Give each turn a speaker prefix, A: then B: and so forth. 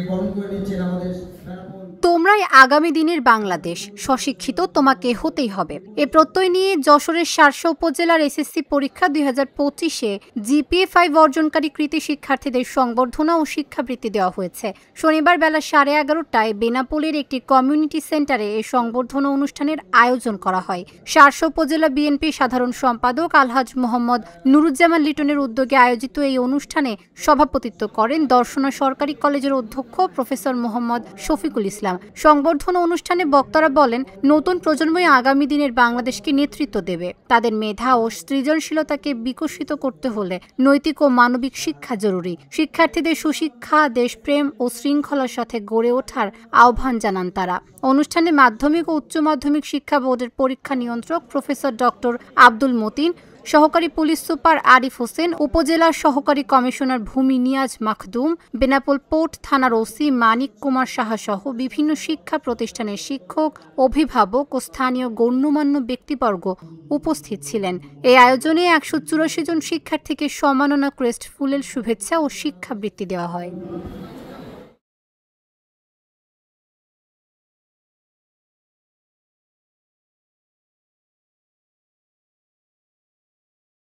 A: বরণ করে নিচ্ছেন আমাদের।
B: তোমরাই আগামী দিনের বাংলাদেশ, স্বশিক্ষিত তোমাকে হতেই হবে। এ প্রত্যয় নিয়ে যশোরের শার্শা উপজেলার এসএসসি পরীক্ষা 2025-এ জিপিএ 5 অর্জনকারী কৃতি শিক্ষার্থীদের সংবর্ধনা ও শিক্ষাবৃত্তি দেওয়া হয়েছে। শনিবার বেলা 11:30টায় বেনাপোলের একটি কমিউনিটি সেন্টারে এই সংবর্ধনা অনুষ্ঠানের আয়োজন করা হয়। শার্শা উপজেলা বিএনপি সাধারণ সম্পাদক আলহাজ মোহাম্মদ নুরুজ্জামান লিটনের উদ্যোগে আয়োজিত এই অনুষ্ঠানে সভাপতিত্ব করেন দর্শনা সরকারি কলেজের অধ্যক্ষ প্রফেসর মোহাম্মদ শফিকুল ইসলাম। সংবর্ধনা অনুষ্ঠানে বক্তারা বলেন, নতুন প্রজন্মই আগামী দিনের বাংলাদেশকে নেতৃত্ব দেবে। তাদের মেধা ও সৃজনশীলতাকে বিকশিত করতে হলে নৈতিক ও মানবিক শিক্ষা জরুরি। শিক্ষার্থীদের সুশিক্ষা, দেশপ্রেম ও শৃঙ্খলার সাথে গড়ে ওঠার আহ্বান জানান তারা। অনুষ্ঠানে মাধ্যমিক ও উচ্চ মাধ্যমিক শিক্ষা বোর্ডের পরীক্ষা নিয়ন্ত্রক প্রফেসর ডক্টর আব্দুল মতিন, সহকারী পুলিশ সুপার আরিফ হোসেন, উপজেলার সহকারী কমিশনার ভূমি নিয়াজ মাখদুম, বেনাপোল পোর্ট থানার ওসি মানিক কুমার সাহা সহ বিভিন্ন শিক্ষা প্রতিষ্ঠানের শিক্ষক, অভিভাবক ও স্থানীয় গণ্যমান্য ব্যক্তিবর্গ উপস্থিত ছিলেন। এই আয়োজনে 184 জন শিক্ষার্থীকে সম্মাননা ক্রেস্ট ফুলের শুভেচ্ছা ও শিক্ষাবৃত্তি দেওয়া হয়।